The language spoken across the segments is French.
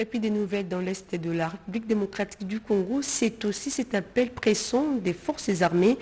Et puis des nouvelles dans l'Est de la République démocratique du Congo, c'est aussi cet appel pressant des forces armées.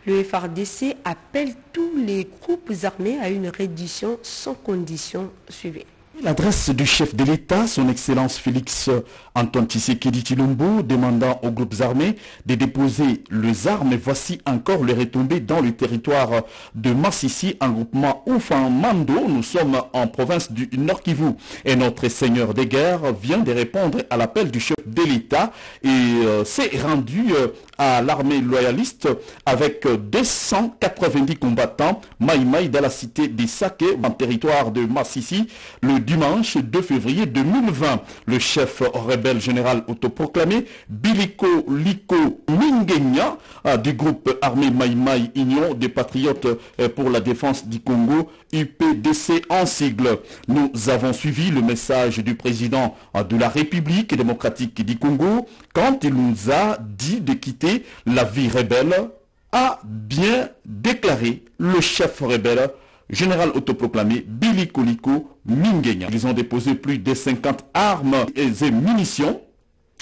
Le FARDC appelle tous les groupes armés à une reddition sans condition. Suivez. L'adresse du chef de l'État, son Excellence Félix Antoine Tshisekedi Tshilombo, demandant aux groupes armés de déposer les armes. Voici encore les retombées dans le territoire de Massissi, un groupement Oufan-Mando. Nous sommes en province du Nord Kivu. Et notre seigneur des guerres vient de répondre à l'appel du chef de l'État et s'est rendu à l'armée loyaliste avec 290 combattants Maïmaï dans la cité des Saké, en territoire de Massissi, le dimanche 2 février 2020. Le chef rebelle général autoproclamé Biliko Liko Mingenya du groupe armé Maïmaï Union des Patriotes pour la défense du Congo, UPDC en sigle. Nous avons suivi le message du président de la République démocratique du Congo quand il nous a dit de quitter la vie rebelle, a bien déclaré le chef rebelle général autoproclamé Biliko Liko Mingenya. Ils ont déposé plus de 50 armes et munitions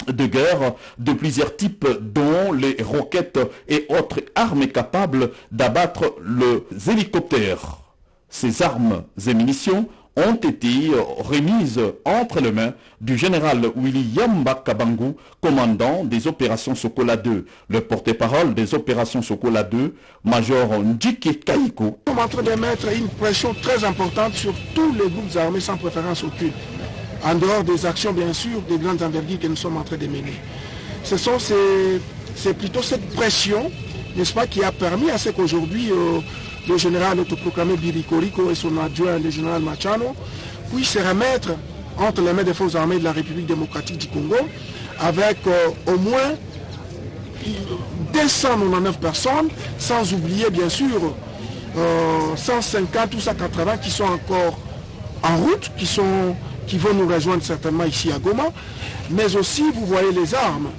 de guerre de plusieurs types, dont les roquettes et autres armes capables d'abattre les hélicoptères. Ces armes et munitions ont été remises entre les mains du général William Kabangu, commandant des opérations Sokola 2. Le porte-parole des opérations Sokola 2, Major Ndjike Kaiko. Nous sommes en train de mettre une pression très importante sur tous les groupes armés sans préférence aucune, en dehors des actions bien sûr des grandes envergures que nous sommes en train de mener. C'est plutôt cette pression, n'est-ce pas, qui a permis à ce qu'aujourd'hui le général autoproclamé Biliko Liko et son adjoint, le général Machano, puissent se remettre entre les mains des forces armées de la République démocratique du Congo, avec au moins 299 personnes, sans oublier bien sûr 150 ou 180 qui sont encore en route, qui vont nous rejoindre certainement ici à Goma. Mais aussi, vous voyez les armes.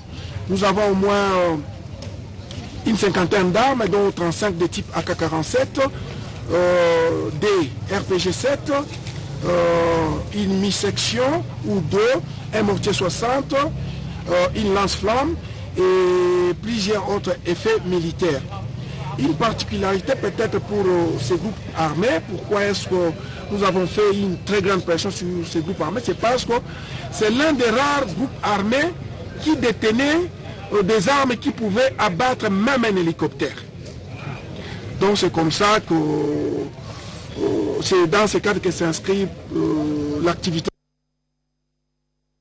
Nous avons au moins une cinquantaine d'armes, dont 35 de type AK-47, des RPG-7, une mi-section ou deux, un mortier 60, une lance-flamme et plusieurs autres effets militaires. Une particularité peut-être pour ces groupes armés, pourquoi est-ce que nous avons fait une très grande pression sur ces groupes armés, c'est parce que c'est l'un des rares groupes armés qui détenait des armes qui pouvaient abattre même un hélicoptère. Donc c'est comme ça que c'est dans ce cadre que s'inscrit l'activité.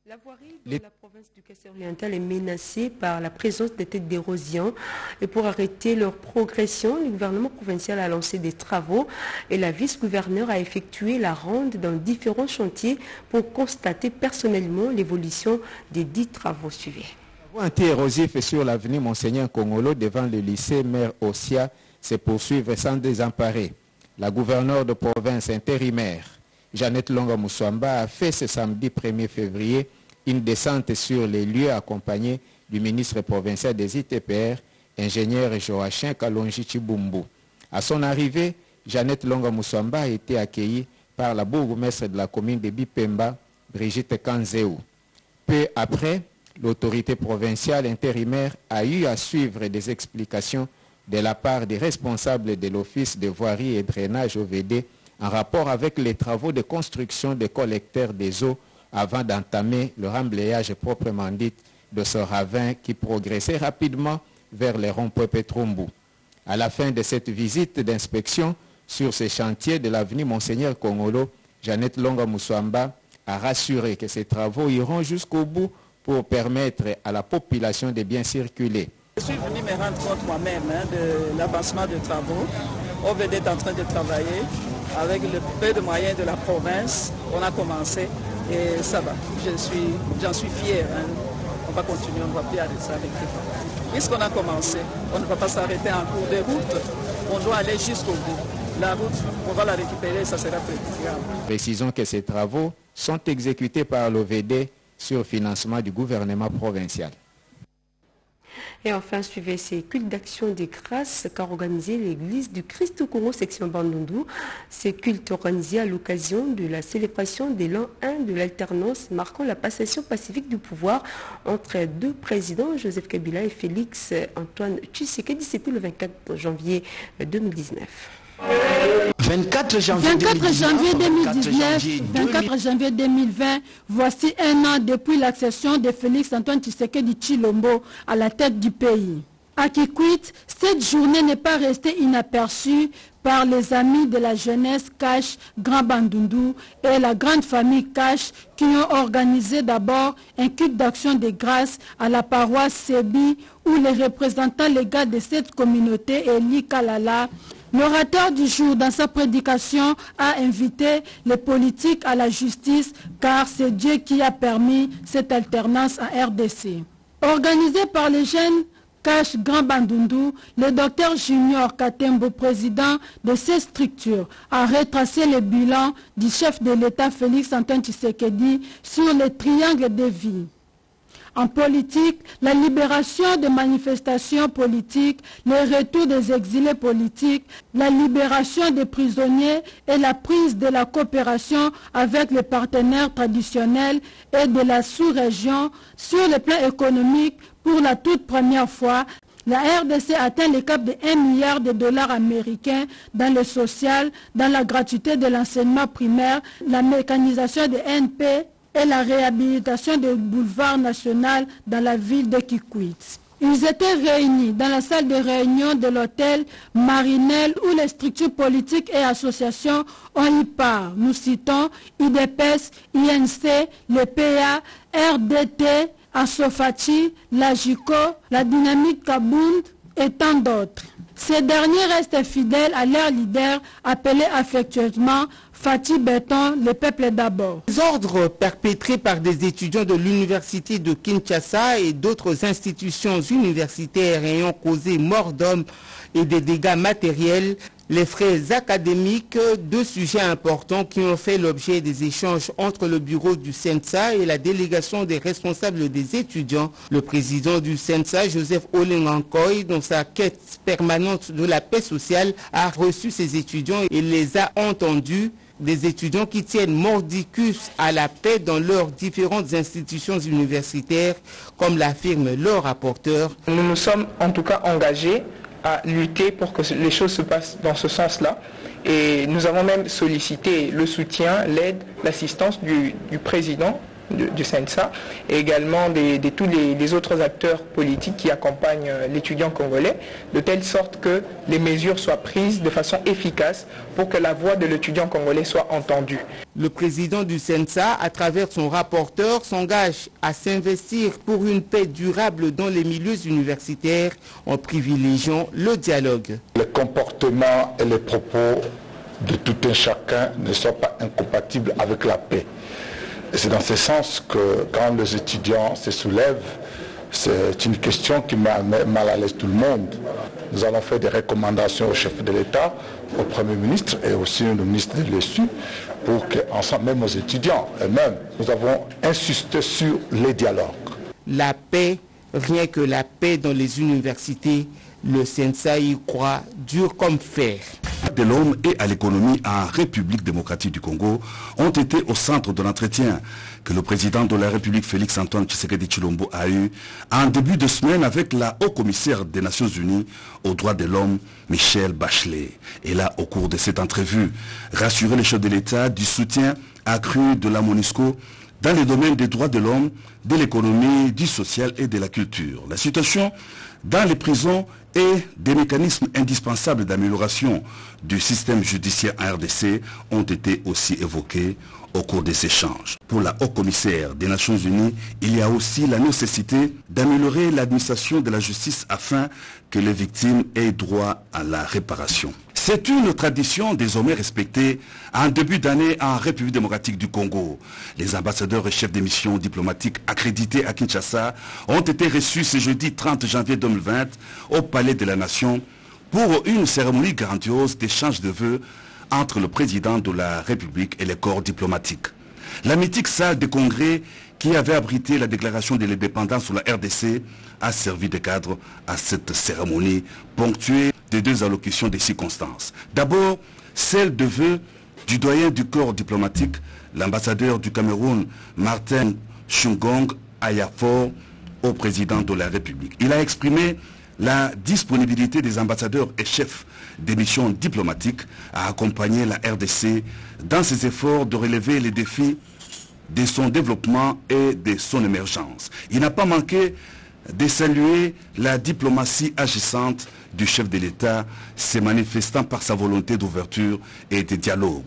La voirie de la province du Kassai-Oriental est menacée par la présence des têtes d'érosion. Et pour arrêter leur progression, le gouvernement provincial a lancé des travaux et la vice-gouverneure a effectué la ronde dans différents chantiers pour constater personnellement l'évolution des 10 travaux suivis. Anti-érosif sur l'avenue Monseigneur Kongolo devant le lycée Mère Ossia se poursuivre sans désemparer. La gouverneure de province intérimaire, Jeannette Longa Moussouamba, a fait ce samedi 1er février une descente sur les lieux accompagnée du ministre provincial des ITPR, ingénieur Joachim Kalonji Chibumbu. À son arrivée, Jeannette Longa Moussouamba a été accueillie par la bourgmestre de la commune de Bipemba, Brigitte Kanzéou. Peu après, l'autorité provinciale intérimaire a eu à suivre des explications de la part des responsables de l'Office de voirie et drainage OVD en rapport avec les travaux de construction des collecteurs des eaux avant d'entamer le remblayage proprement dit de ce ravin qui progressait rapidement vers les ronds-points Petrombu. À la fin de cette visite d'inspection sur ces chantiers de l'avenue Monseigneur Kongolo, Jeannette Longa Moussouamba a rassuré que ces travaux iront jusqu'au bout pour permettre à la population de bien circuler. Je suis venu me rendre compte moi-même de l'avancement des travaux. OVD est en train de travailler avec le peu de moyens de la province. On a commencé et ça va. J'en suis fier. On va continuer, on ne va plus arrêter ça avec eux. Puisqu'on a commencé, on ne va pas s'arrêter en cours de route. On doit aller jusqu'au bout. La route, on va la récupérer, ça sera préférable. Précisons que ces travaux sont exécutés par l'OVD sur financement du gouvernement provincial. Et enfin, suivez ces cultes d'action des grâces qu'a organisé l'église du Christ au Congo, section Bandundu. Ces cultes organisés à l'occasion de la célébration de l'an 1 de l'alternance marquant la passation pacifique du pouvoir entre deux présidents, Joseph Kabila et Félix Antoine Tshisekedi. C'était le 24 janvier 2019. 24 janvier 2020, voici un an depuis l'accession de Félix Antoine Tshisekedi Tshilombo à la tête du pays. À Kikwit, cette journée n'est pas restée inaperçue par les amis de la jeunesse Cash Grand Bandundu et la grande famille Cash qui ont organisé d'abord un culte d'action de grâce à la paroisse Sebi où les représentants légaux de cette communauté, Eli Kalala, l'orateur du jour, dans sa prédication, a invité les politiques à la justice car c'est Dieu qui a permis cette alternance en RDC. Organisé par les jeunes Cash Grand Bandundu, le docteur Junior Katembo, président de ces structures, a retracé le bilan du chef de l'État Félix Antoine Tshisekedi sur le triangle de vie. En politique, la libération des manifestations politiques, le retour des exilés politiques, la libération des prisonniers et la prise de la coopération avec les partenaires traditionnels et de la sous-région sur le plan économique. Pour la toute première fois, la RDC atteint le cap de 1 milliard de dollars américains dans le social, dans la gratuité de l'enseignement primaire, la mécanisation des NP et la réhabilitation du boulevard national dans la ville de Kikwit. Ils étaient réunis dans la salle de réunion de l'hôtel Marinelle où les structures politiques et associations ont y part. Nous citons IDPS, INC, le PA, RDT, Asofati, la JICO, la Dynamique Kabound et tant d'autres. Ces derniers restent fidèles à leur leader appelé affectueusement Fatih Béton, le peuple d'abord. Les ordres perpétrés par des étudiants de l'université de Kinshasa et d'autres institutions universitaires ayant causé mort d'hommes et des dégâts matériels, les frais académiques, deux sujets importants qui ont fait l'objet des échanges entre le bureau du CENSA et la délégation des responsables des étudiants. Le président du CENSA, Joseph Olengankoy, dans sa quête permanente de la paix sociale, a reçu ces étudiants et les a entendus. Des étudiants qui tiennent mordicus à la paix dans leurs différentes institutions universitaires, comme l'affirme leur rapporteur. Nous nous sommes en tout cas engagés à lutter pour que les choses se passent dans ce sens-là. Et nous avons même sollicité le soutien, l'aide, l'assistance du président du CENSA et également de tous les autres acteurs politiques qui accompagnent l'étudiant congolais, de telle sorte que les mesures soient prises de façon efficace pour que la voix de l'étudiant congolais soit entendue. Le président du CENSA, à travers son rapporteur, s'engage à s'investir pour une paix durable dans les milieux universitaires en privilégiant le dialogue. Les comportements et les propos de tout un chacun ne sont pas incompatibles avec la paix. Et c'est dans ce sens que quand les étudiants se soulèvent, c'est une question qui met mal à l'aise tout le monde. Nous allons faire des recommandations au chef de l'État, au Premier ministre et aussi au ministre de l'ESU pour qu'ensemble, même aux étudiants eux-mêmes, nous avons insisté sur les dialogues. La paix, rien que la paix dans les universités, le CENSA y croit dur comme fer. De l'homme et à l'économie en République démocratique du Congo ont été au centre de l'entretien que le président de la République Félix Antoine Tshisekedi Tshilombo a eu en début de semaine avec la haut-commissaire des Nations Unies aux droits de l'homme, Michelle Bachelet. Et là, au cours de cette entrevue, rassurer les chefs de l'État du soutien accru de la MONUSCO dans les domaines des droits de l'homme, de l'économie, du social et de la culture. La situation dans les prisons et des mécanismes indispensables d'amélioration du système judiciaire en RDC ont été aussi évoqués au cours des échanges. Pour la haut-commissaire des Nations Unies, il y a aussi la nécessité d'améliorer l'administration de la justice afin que les victimes aient droit à la réparation. C'est une tradition désormais respectée en début d'année en République démocratique du Congo. Les ambassadeurs et chefs des missions diplomatiques accrédités à Kinshasa ont été reçus ce jeudi 30 janvier 2020 au Palais de la Nation pour une cérémonie grandiose d'échange de vœux entre le président de la République et les corps diplomatiques. La mythique salle de congrès qui avait abrité la déclaration de l'indépendance sur la RDC, a servi de cadre à cette cérémonie ponctuée de 2 allocutions des circonstances. D'abord, celle de vœux du doyen du corps diplomatique, l'ambassadeur du Cameroun, Martin Chungong Ayafor, au président de la République. Il a exprimé la disponibilité des ambassadeurs et chefs des missions diplomatiques à accompagner la RDC dans ses efforts de relever les défis de son développement et de son émergence. Il n'a pas manqué de saluer la diplomatie agissante du chef de l'État, se manifestant par sa volonté d'ouverture et de dialogue.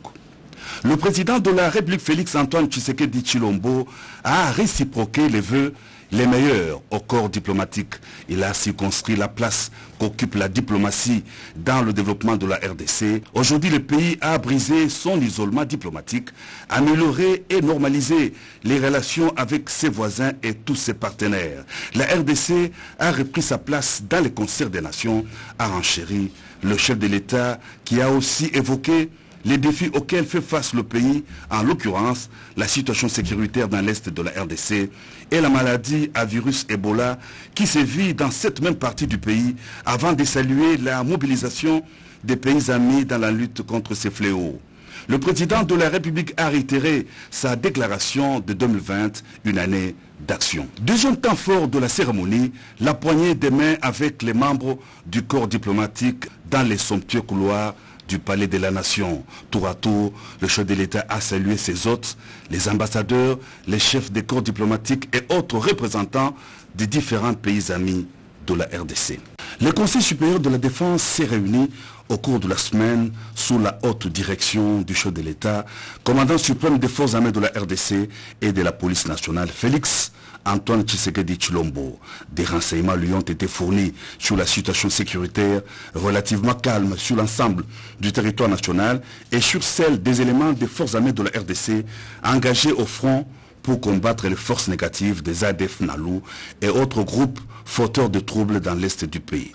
Le président de la République, Félix-Antoine Tshisekedi Tshilombo, a réciproqué les vœux les meilleurs au corps diplomatique. Il a circonscrit la place qu'occupe la diplomatie dans le développement de la RDC. Aujourd'hui, le pays a brisé son isolement diplomatique, amélioré et normalisé les relations avec ses voisins et tous ses partenaires. La RDC a repris sa place dans les concerts des nations, a renchéri le chef de l'État qui a aussi évoqué les défis auxquels fait face le pays, en l'occurrence la situation sécuritaire dans l'est de la RDC et la maladie à virus Ebola qui sévit dans cette même partie du pays, avant de saluer la mobilisation des pays amis dans la lutte contre ces fléaux. Le président de la République a réitéré sa déclaration de 2020, une année d'action. Deuxième temps fort de la cérémonie, la poignée des mains avec les membres du corps diplomatique dans les somptueux couloirs du palais de la nation. Tour à tour, le chef de l'État a salué ses hôtes, les ambassadeurs, les chefs des corps diplomatiques et autres représentants des différents pays amis de la RDC. Le Conseil supérieur de la défense s'est réuni au cours de la semaine sous la haute direction du chef de l'État, commandant suprême des forces armées de la RDC et de la police nationale, Félix Antoine Tshisekedi Tshilombo. Des renseignements lui ont été fournis sur la situation sécuritaire relativement calme sur l'ensemble du territoire national et sur celle des éléments des forces armées de la RDC engagés au front pour combattre les forces négatives des ADF Nalu et autres groupes fauteurs de troubles dans l'est du pays.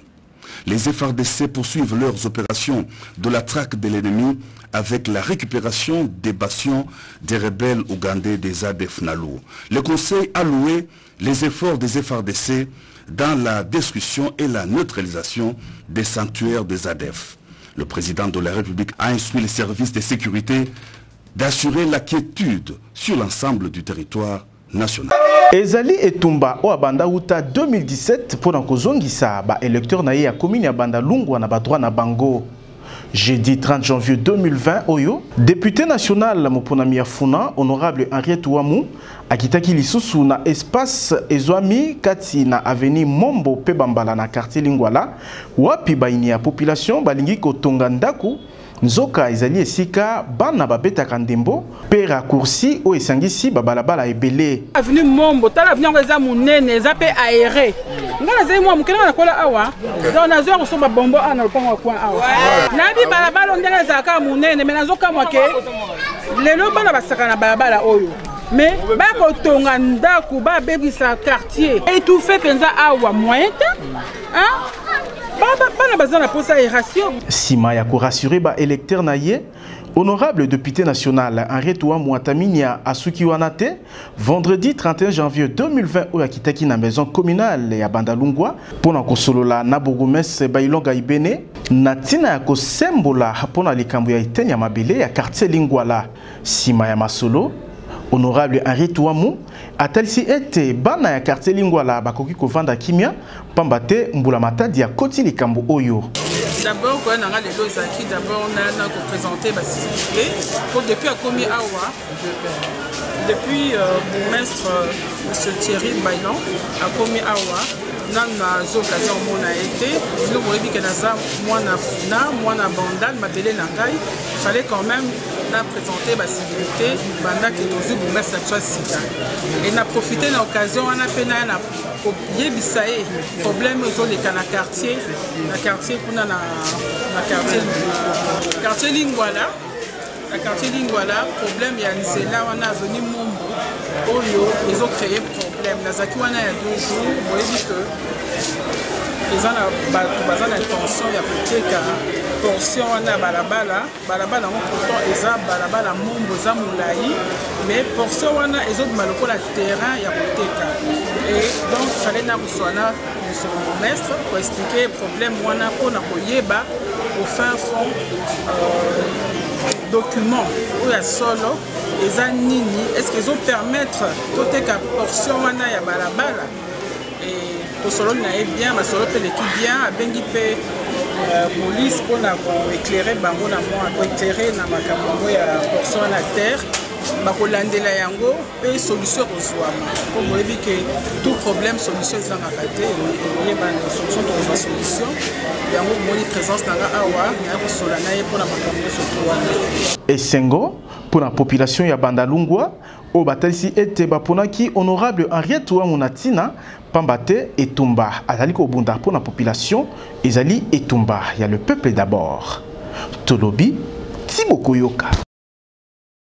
Les FARDC poursuivent leurs opérations de la traque de l'ennemi avec la récupération des bastions des rebelles ougandais des ADF Nalu. Le Conseil a loué les efforts des FARDC dans la destruction et la neutralisation des sanctuaires des ADF. Le président de la République a instruit les services de sécurité d'assurer la quiétude sur l'ensemble du territoire national. Ezali Etumba o abanda uta 2017 pour kozongisa ba électeur na ye ya commune ya Banda Lungwa na ba droit na bango. Jeudi 30 janvier 2020 oyo député national Moponami Afuna honorable Henriette Ouamou akitaki lisusu na espace ezwami kati na avenue Mombo pe Bambala na quartier Lingwala wapi baini ya population balingi kotonga ndaku nzoka ezali esika bana babetaka ndembo pe raccourci o esangisi babalabala ebele. Avenue Mombo tala avenue eza munene eza pe aéré ngana zai mwa mukena na kola awa donc nazo ko somba bombo ana lopango kwa awa nabi balabala ndenge ezaka munene mais nazo kamwa ke lelo bana basaka na balabala oyo mais bako tonga ndaku ba bebisa quartier étouffé penza awa moyen hein. Sima ya ko rassurer ba électeur na ye, honorable député national Henriette Ouamou Ataminia asuki wanate vendredi 31 janvier 2020 au akitaki na maison communale ya Banda Lungwa pona ko solola na bourgmestre Bailonga Ibene na tina ya ko sembola pona likambo ya itenya mabele ya quartier Lingwala. Sima ya masolo honorable Henriette Ouamou atalisi ete bana ya quartier Lingwala bakoki kovanda kimia pambate mbula matadi ya koti likambo oyo. D'abord quand on a les deux acquis d'abord on a présenté cité pour depuis a commis awa depuis bourgmestre monsieur Thierry Bailan a commis awa na occasion mona été nous voyons que naza moi na bandal mabele na ngai il fallait quand même na présenter la civilité banda que nous bourgmestre soit sita et na profiter de l'occasion on a pena na yebisaye problème aux les na quartier kuna na quartier Lingwala la quartier Lingwala problème ya nzela on a venu Mombo oyo ils ont créé problème nazaki wana ya 2 jours vous voyez que ils ont la intention ya peut-être portion wana balabala ngo pourtant eza balabala mombo za mulai mais portion wana ezobima lokola terrain ya koteka et donc fallait na kuswana monsieur le bourgmestre pour expliquer problème wana pona koyeba au fin fond document oya solo eza nini est-ce qu'ils ont permettre toteka portion wana ya balabala et tosolo na bien masolo pe leki bien abengi pe police pour éclairer bango na moi pour éclairer na makambo ya portion na terre bakolandela yango pe solution kozwama pour boyebi que tout problème solution ezangaka te oyeba solution tokozwa solution yango moni présence nanga awa na kosola na ye mpona makambo surtout wana esengo mpona population ya Bandalungwa oyo batalisi ete baponaki honorable Henriette Wangu na ntina pamba te etumba azali kobunda mpona population ezali etumba ya le peuple d'abord tolobi Tiboko Yoka.